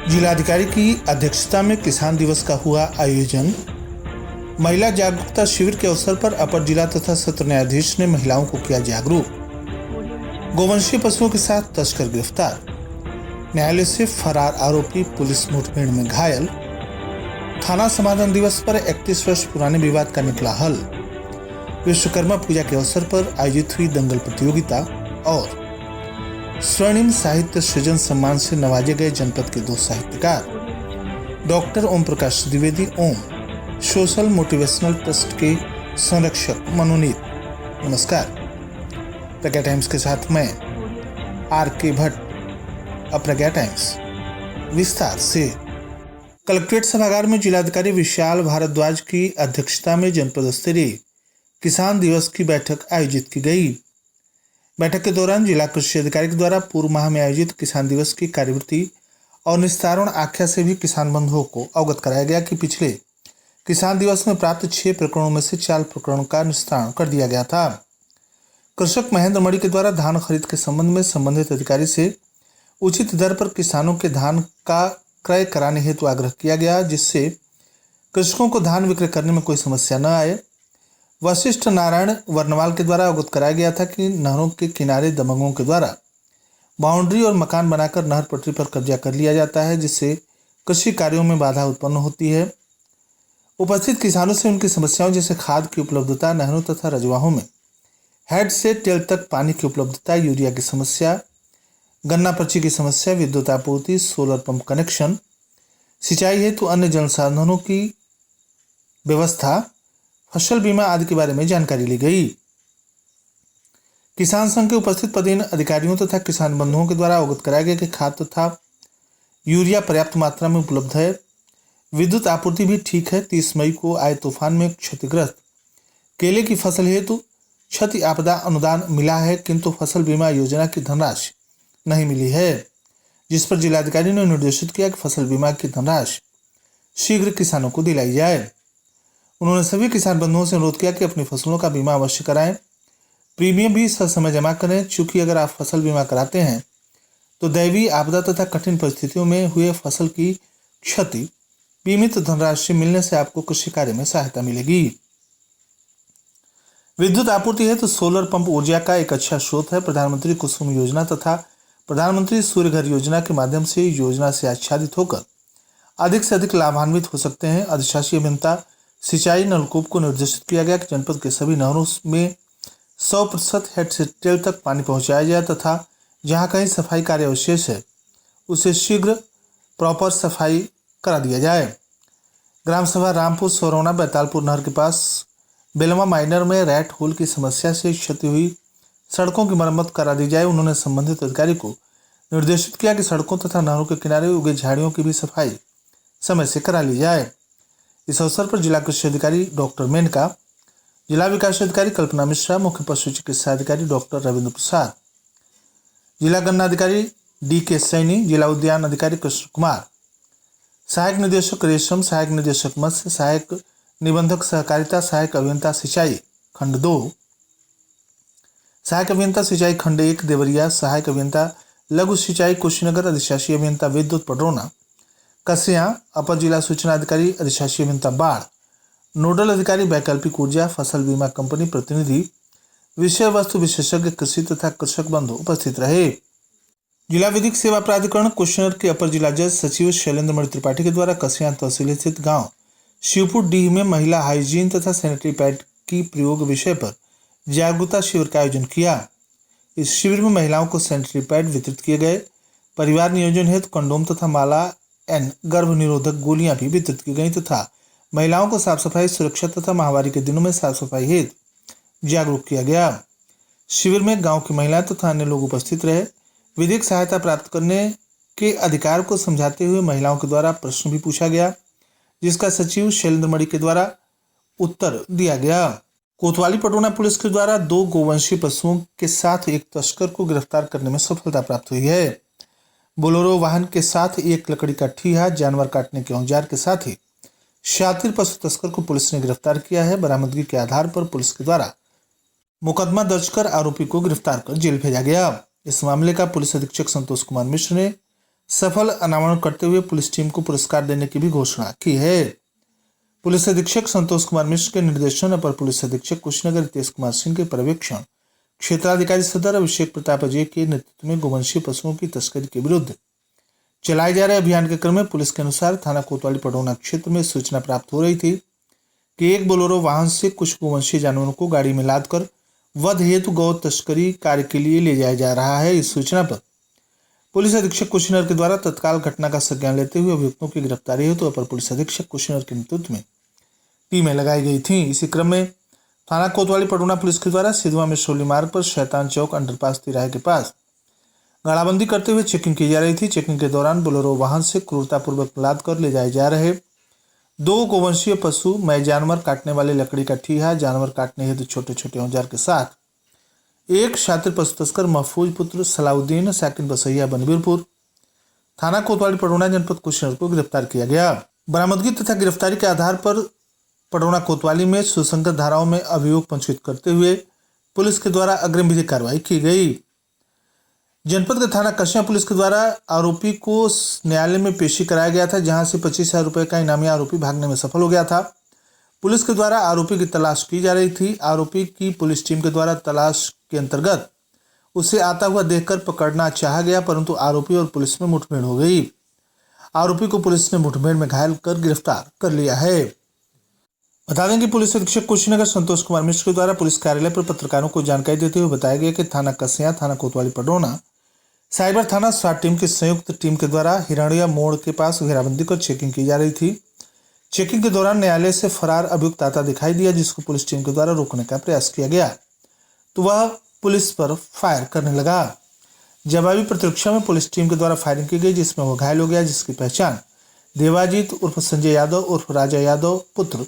जिलाधिकारी की अध्यक्षता में किसान दिवस का हुआ आयोजन। महिला जागरूकता शिविर के अवसर पर अपर जिला तथा सत्र न्यायाधीश ने महिलाओं को किया जागरूक। गोवंशीय पशुओं के साथ तस्कर गिरफ्तार। न्यायालय से फरार आरोपी पुलिस मुठभेड़ में घायल। थाना समाधान दिवस पर 31 वर्ष पुराने विवाद का निकला हल। विश्वकर्मा पूजा के अवसर पर आयोजित हुई दंगल प्रतियोगिता और स्वर्णिम साहित्य सृजन सम्मान से नवाजे गए जनपद के 2 साहित्यकार। डॉक्टर ओम प्रकाश द्विवेदी ओम सोशल मोटिवेशनल ट्रस्ट के संरक्षक मनोनीत। नमस्कार, प्रज्ञा टाइम्स के साथ मैं आर.के. भट्ट। अब प्रज्ञा टाइम्स विस्तार से। कलेक्ट्रेट सभागार में जिलाधिकारी विशाल भारद्वाज की अध्यक्षता में जनपद स्तरीय किसान दिवस की बैठक आयोजित की गई। बैठक के दौरान जिला कृषि अधिकारी के द्वारा पूर्व माह में आयोजित किसान दिवस की कार्यवृत्ति और निस्तारण आख्या से भी किसान बंधुओं को अवगत कराया गया कि पिछले किसान दिवस में प्राप्त 6 प्रकरणों में से 4 प्रकरणों का निस्तारण कर दिया गया था। कृषक महेंद्र मणि के द्वारा धान खरीद के संबंध में संबंधित अधिकारी से उचित दर पर किसानों के धान का क्रय कराने हेतु आग्रह किया गया, जिससे कृषकों को धान विक्रय करने में कोई समस्या न आए। वशिष्ठ नारायण वर्णवाल के द्वारा अवगत कराया गया था कि नहरों के किनारे दबंगों के द्वारा बाउंड्री और मकान बनाकर नहर पटरी पर कब्जा कर लिया जाता है, जिससे कृषि कार्यों में बाधा उत्पन्न होती है। उपस्थित किसानों से उनकी समस्याओं जैसे खाद की उपलब्धता, नहरों तथा रजवाहों में हेड से टेल तक पानी की उपलब्धता, यूरिया की समस्या, गन्ना पर्ची की समस्या, विद्युत आपूर्ति, सोलर पंप कनेक्शन, सिंचाई हेतु अन्य जल साधनों की व्यवस्था, फसल बीमा आदि के बारे में जानकारी ली गई। किसान संघ के उपस्थित पदेन अधिकारियों तथा किसान बंधुओं के द्वारा अवगत कराया गया कि खाद तथा यूरिया पर्याप्त मात्रा में उपलब्ध है। विद्युत आपूर्ति भी ठीक है। 30 मई को आए तूफान में क्षतिग्रस्त केले की फसल हेतु क्षति आपदा अनुदान मिला है, किंतु फसल बीमा योजना की धनराशि नहीं मिली है, जिस पर जिलाधिकारी ने निर्देशित किया कि फसल बीमा की धनराशि शीघ्र किसानों को दिलाई जाए। उन्होंने सभी किसान बंधुओं से अनुरोध किया कि अपनी फसलों का बीमा अवश्य कराएं, प्रीमियम भी समय जमा करें। चूंकि अगर आप फसल बीमा कराते हैं तो दैवीय आपदा तथा कठिन परिस्थितियों में हुए फसल की क्षति बीमित धनराशि मिलने से आपको कृषि कार्य में सहायता मिलेगी। विद्युत आपूर्ति है तो सोलर पंप ऊर्जा का एक अच्छा स्रोत है। प्रधानमंत्री कुसुम योजना तथा प्रधानमंत्री सूर्य घर योजना के माध्यम से योजना से आच्छादित होकर अधिक से अधिक लाभान्वित हो सकते हैं। अधिशासी अभियंता सिंचाई नलकूप को निर्देशित किया गया कि जनपद के सभी नहरों में 100% हेड से टेल तक पानी पहुंचाया जाए तथा जहां कहीं सफाई कार्य अवशेष है उसे शीघ्र प्रॉपर सफाई करा दिया जाए। ग्राम सभा रामपुर सोरौना बैतालपुर नहर के पास बेलवा माइनर में रैट होल की समस्या से क्षति हुई सड़कों की मरम्मत करा दी जाए। उन्होंने संबंधित अधिकारी को निर्देशित किया कि सड़कों तथा नहरों के किनारे उगे झाड़ियों की भी सफाई समय से करा ली जाए। इस अवसर पर जिला कृषि अधिकारी डॉक्टर मेनका, जिला विकास अधिकारी कल्पना मिश्रा, मुख्य पशु चिकित्सा अधिकारी डॉक्टर रविंद्र प्रसाद, जिला गन्ना अधिकारी डी.के. सैनी, जिला उद्यान अधिकारी कृष्ण कुमार, सहायक निदेशक रेशम, सहायक निदेशक मत्स्य, सहायक निबंधक सहकारिता, सहायक अभियंता सिंचाई खंड 2, सहायक अभियंता सिंचाई खंड 1 देवरिया, सहायक अभियंता लघु सिंचाई कुशीनगर, अधिशासी अभियंता विद्युत पडरौना कसिया, अपर जिला सूचना अधिकारी अधिशासी अभियंता बाढ़, नोडल अधिकारी वैकल्पिक ऊर्जा, फसल बीमा कंपनी प्रतिनिधि, विषय वस्तु विशेषज्ञ कृषि तथा कृषक बंधु उपस्थित रहे। जिला विधिक सेवा प्राधिकरण कुशीनगर के अपर जिला जज सचिव शैलेंद्र मणि त्रिपाठी के द्वारा कसिया तहसील स्थित गांव शिवपुर डीह में महिला हाइजीन तथा सैनिटरी पैड की प्रयोग विषय पर जागरूकता शिविर का आयोजन किया। इस शिविर में महिलाओं को सैनिटरी पैड वितरित किए गए। परिवार नियोजन हेतु कंडोम तथा माला एन गर्भ निरोधक गोलियां भी वितरित की गई तथा महिलाओं को साफ सफाई, सुरक्षा तथा महामारी के दिनों में साफ सफाई हेतु जागरूक किया गया। शिविर में गांव की महिलाएं तथा अन्य लोग उपस्थित रहे। विधिक सहायता प्राप्त करने के अधिकार को समझाते हुए महिलाओं के द्वारा प्रश्न भी पूछा गया, जिसका सचिव शैलेंद्र मणि के द्वारा उत्तर दिया गया। कोतवाली पटौना पुलिस के द्वारा 2 गोवंशीय पशुओं के साथ एक तस्कर को गिरफ्तार करने में सफलता प्राप्त हुई है। बोलेरो वाहन के साथ एक लकड़ी का ठीहा, जानवर काटने के औजार के साथ ही शातिर पशु तस्कर को पुलिस ने गिरफ्तार किया है। बरामदगी के आधार पर पुलिस के द्वारा मुकदमा दर्ज कर आरोपी को गिरफ्तार कर जेल भेजा गया। इस मामले का पुलिस अधीक्षक संतोष कुमार मिश्र ने सफल अनावरण करते हुए पुलिस टीम को पुरस्कार देने की भी घोषणा की है। पुलिस अधीक्षक संतोष कुमार मिश्र के निर्देशन, अपर पुलिस अधीक्षक कुशीनगर रितेश कुमार सिंह के पर्यवेक्षण, क्षेत्राधिकारी सदर अभिषेक प्रताप अजय के नेतृत्व में गोवंशीय पशुओं की तस्करी के विरुद्ध चलाए जा रहे अभियान के क्रम में पुलिस के अनुसार थाना कोतवाली पडरौना क्षेत्र में सूचना प्राप्त हो रही थी कि एक बोलेरो वाहन से कुछ गोवंशीय जानवरों को गाड़ी में लादकर वध हेतु गौ तस्करी कार्य के लिए ले जाया जा रहा है। इस सूचना पर पुलिस अधीक्षक कुशीनगर के द्वारा तत्काल घटना का संज्ञान लेते हुए अभियुक्तों की गिरफ्तारी हेतु अपर पुलिस अधीक्षक कुशीनगर के नेतृत्व में टीमें लगाई गई थी। इसी क्रम में थाना कोतवाली पडरौना पुलिस के द्वारा सिधवा में शोली मार्ग पर शैतान चौक अंडरपास तिराहे के पास गाड़ाबंदी करते हुए चेकिंग की जा रही थी। चेकिंग के दौरान बोलेरो वाहन से क्रूरतापूर्वक लाद कर ले जाए जा रहे 2 गोवंशीय पशु मय जानवर काटने वाले लकड़ी का ठीहा, जानवर काटने हेतु छोटे छोटे औजार के साथ एक शातिर पशु तस्कर महफूज पुत्र सलाउद्दीन साकिन बसैया बनवीरपुर थाना कोतवाली पडरौना जनपद कुशीनगर को गिरफ्तार किया गया। बरामदगी तथा गिरफ्तारी के आधार पर पडरौना कोतवाली में सुसंगत धाराओं में अभियोग पंजीकृत करते हुए पुलिस के द्वारा अग्रिम विधिक कार्रवाई की गई। जनपद के थाना कसिया पुलिस के द्वारा आरोपी को न्यायालय में पेशी कराया गया था, जहां से 25,000 रुपए का इनामी आरोपी भागने में सफल हो गया था। पुलिस के द्वारा आरोपी की तलाश की जा रही थी। आरोपी की पुलिस टीम के द्वारा तलाश के अंतर्गत उसे आता हुआ देखकर पकड़ना चाहा गया, परंतु आरोपी और पुलिस में मुठभेड़ हो गई। आरोपी को पुलिस ने मुठभेड़ में घायल कर गिरफ्तार कर लिया है। बता दें कि पुलिस अधीक्षक कुशीनगर संतोष कुमार मिश्र के द्वारा पुलिस कार्यालय पर पत्रकारों को जानकारी देते हुए बताया गया कि थाना कसिया, थाना कोतवाली पडरौना, साइबर थाना स्वाट टीम की संयुक्त टीम के द्वारा हिरणिया मोड़ के पास घेराबंदी कर चेकिंग की जा रही थी। चेकिंग के दौरान न्यायालय से फरार अभियुक्त आता दिखाई दिया, जिसको पुलिस टीम के द्वारा रोकने का प्रयास किया गया तो वह पुलिस पर फायर करने लगा। जवाबी प्रतिरक्षा में पुलिस टीम के द्वारा फायरिंग की गई, जिसमें वह घायल हो गया, जिसकी पहचान देवाजीत उर्फ संजय यादव उर्फ राजा यादव पुत्र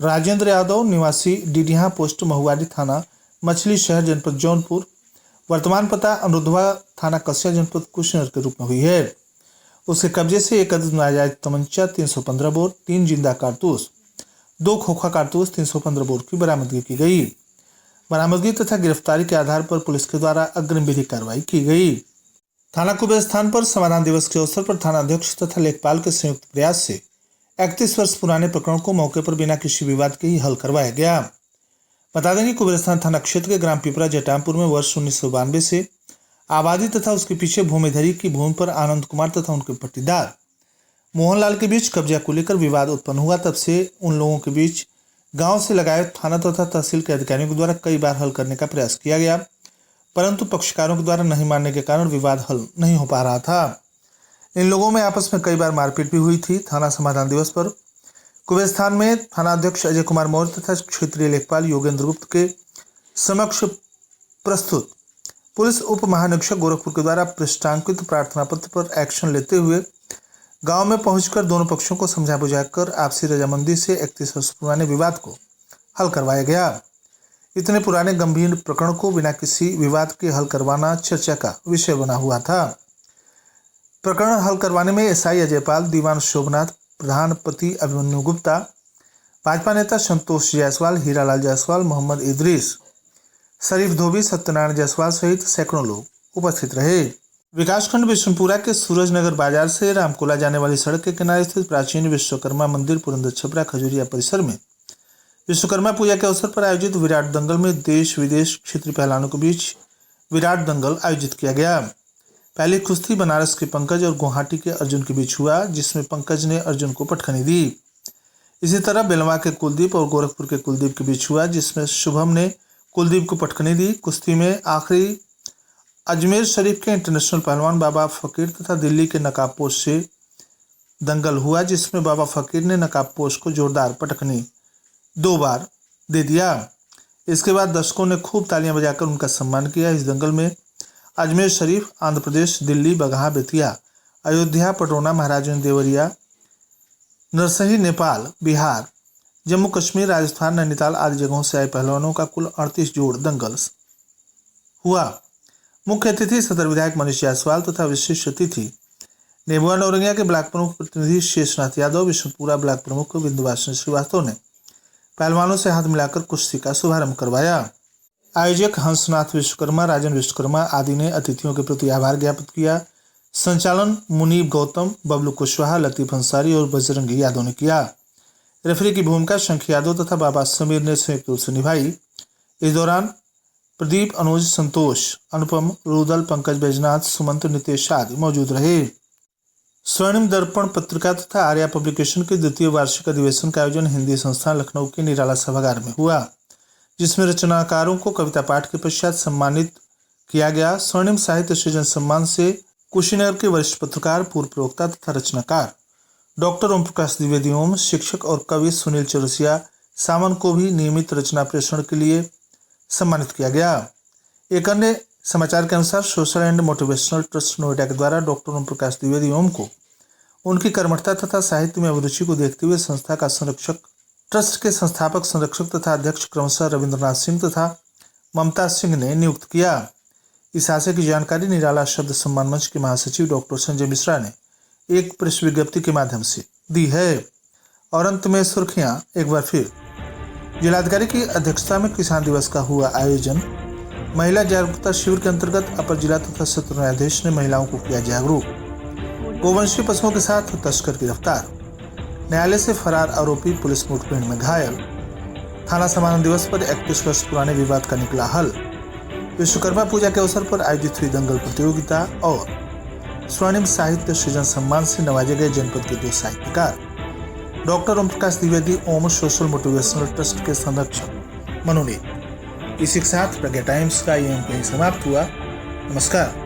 राजेंद्र यादव निवासी डीडीहा पोस्ट महुआरी थाना मछली शहर जनपद जौनपुर, वर्तमान पता अमरुधवा थाना कसिया जनपद कुशीनगर के रूप में हुई है। उसके कब्जे से एक अदद नाजायज तमंचा 315 बोर, 3 जिंदा कारतूस, 2 खोखा कारतूस 315 बोर की बरामदगी की गई। बरामदगी तथा गिरफ्तारी के आधार पर पुलिस के द्वारा अग्रिम विधिक कार्रवाई की गई। थाना कुबेर स्थान पर समाधान दिवस के अवसर पर थाना अध्यक्ष तथा लेखपाल के संयुक्त प्रयास से 31 वर्ष पुराने प्रकरण को मौके पर बिना किसी विवाद के ही हल करवाया गया। बता दें कि कुबेरस्थान थाना क्षेत्र के ग्राम पिपरा जटामपुर में वर्ष 1992 से आबादी तथा उसके पीछे भूमिधरी की भूमि पर आनंद कुमार तथा उनके पट्टीदार मोहनलाल के बीच कब्जा को लेकर विवाद उत्पन्न हुआ। तब से उन लोगों के बीच गांव से लगाए थाना तथा तहसील के अधिकारियों के द्वारा कई बार हल करने का प्रयास किया गया, परंतु पक्षकारों के द्वारा नहीं मानने के कारण विवाद हल नहीं हो पा रहा था। इन लोगों में आपस में कई बार मारपीट भी हुई थी। थाना समाधान दिवस पर कुबेरस्थान में थाना अध्यक्ष अजय कुमार मौर्य तथा क्षेत्रीय लेखपाल योगेंद्र गुप्त के समक्ष प्रस्तुत पुलिस उप महानिरीक्षक गोरखपुर के द्वारा पृष्ठांकित प्रार्थना पत्र पर एक्शन लेते हुए गांव में पहुंचकर दोनों पक्षों को समझा बुझाकर आपसी रजामंदी से 31 वर्ष पुराने विवाद को हल करवाया गया। इतने पुराने गंभीर प्रकरण को बिना किसी विवाद के हल करवाना चर्चा का विषय बना हुआ था। प्रकरण हल करवाने में एसआई अजयपाल, दीवान शोभनाथ, प्रधान पति अभिमन्यु गुप्ता, भाजपा नेता संतोष जायसवाल, हीरालाल जायसवाल, मोहम्मद इदरीस, शरीफ धोबी, सत्यनारायण जायसवाल सहित सैकड़ों लोग उपस्थित रहे। विकासखंड विष्णुपुरा के सूरजनगर बाजार से रामकोला जाने वाली सड़क के किनारे स्थित प्राचीन विश्वकर्मा मंदिर पुरंदर छपरा खजूरिया परिसर में विश्वकर्मा पूजा के अवसर पर आयोजित विराट दंगल में देश विदेश क्षेत्रीय पहलवानों के बीच विराट दंगल आयोजित किया गया। पहली कुश्ती बनारस के पंकज और गुवाहाटी के अर्जुन के बीच हुआ, जिसमें पंकज ने अर्जुन को पटखनी दी। इसी तरह बेलवा के कुलदीप और गोरखपुर के कुलदीप के बीच हुआ, जिसमें शुभम ने कुलदीप को पटखनी दी। कुश्ती में आखिरी अजमेर शरीफ के इंटरनेशनल पहलवान बाबा फकीर तथा दिल्ली के नकाबपोश से दंगल हुआ, जिसमें बाबा फकीर ने नकाबपोश को जोरदार पटखनी 2 बार दे दिया। इसके बाद दर्शकों ने खूब तालियां बजाकर उनका सम्मान किया। इस दंगल में अजमेर शरीफ, आंध्र प्रदेश, दिल्ली, बगहा, बेतिया, अयोध्या, पटरौना, महाराजगंज, देवरिया, नरसही, नेपाल, बिहार, जम्मू कश्मीर, राजस्थान, नैनीताल आदि जगहों से आए पहलवानों का कुल 38 जोड़ दंगल हुआ। मुख्य अतिथि सदर विधायक मनीष जायसवाल तथा विशिष्ट अतिथि नेबुआ नौरंगिया के ब्लॉक प्रमुख प्रतिनिधि शेषनाथ यादव, विष्णुपुरा ब्लॉक प्रमुख बिंदुवासिनी श्रीवास्तव ने पहलवानों से हाथ मिलाकर कुश्ती का शुभारंभ करवाया। आयोजक हंसनाथ विश्वकर्मा, राजन विश्वकर्मा आदि ने अतिथियों के प्रति आभार ज्ञापित किया। संचालन मुनीब गौतम, बबलू कुशवाहा, लतीफ अंसारी और बजरंगी यादव ने किया। रेफरी की भूमिका शंख यादव तथा बाबा समीर ने संयुक्त रूप से निभाई। इस दौरान प्रदीप, अनुज, संतोष, अनुपम, रुदल, पंकज बैजनाथ, सुमंत, नितेश आदि मौजूद रहे। स्वर्णिम दर्पण पत्रिका तथा आर्या पब्लिकेशन के द्वितीय वार्षिक अधिवेशन का आयोजन हिंदी संस्थान लखनऊ के निराला सभागार में हुआ, जिसमें रचनाकारों को कविता पाठ के पश्चात सम्मानित किया गया। स्वर्णिम साहित्य सृजन सम्मान से कुशीनगर के वरिष्ठ पत्रकार, पूर्व प्रवक्ता तथा रचनाकार डॉक्टर ओम प्रकाश द्विवेदी ओम, शिक्षक और कवि सुनील चौरसिया सामन को भी नियमित रचना प्रेषण के लिए सम्मानित किया गया। एक अन्य समाचार के अनुसार social and motivational trust Noida के द्वारा डॉक्टर ओम प्रकाश द्विवेदी ओम को उनकी कर्मठता तथा साहित्य में अभिरुचि को देखते हुए संस्था का संरक्षक, ट्रस्ट के संस्थापक, संरक्षक तथा अध्यक्ष क्रमशः रविंद्रनाथ सिंह तथा ममता सिंह ने नियुक्त किया। इस आशय की जानकारी निराला शब्द सम्मान मंच के महासचिव डॉक्टर संजय मिश्रा ने एक प्रेस विज्ञप्ति के माध्यम से दी है। और अंत में सुर्खियां एक बार फिर। जिलाधिकारी की अध्यक्षता में किसान दिवस का हुआ आयोजन। महिला जागरूकता शिविर के अंतर्गत अपर जिला तथा सत्र न्यायाधीश ने महिलाओं को किया जागरूक। गोवंशीय पशुओं के साथ तस्कर गिरफ्तार। न्यायालय से फरार आरोपी पुलिस मुठभेड़ में घायल। थाना सम्मान दिवस पर 31 वर्ष पुराने विवाद का निकला हल। विश्वकर्मा पूजा के अवसर पर आयोजित हुई दंगल प्रतियोगिता और स्वर्णिम साहित्य सृजन सम्मान से नवाजे गए जनपद के 2 साहित्यकार। डॉक्टर ओम प्रकाश द्विवेदी ओम सोशल मोटिवेशनल ट्रस्ट के संरक्षक मनोनीत। इसी के साथ प्रज्ञा टाइम्स का ये अंक यहीं समाप्त हुआ। नमस्कार।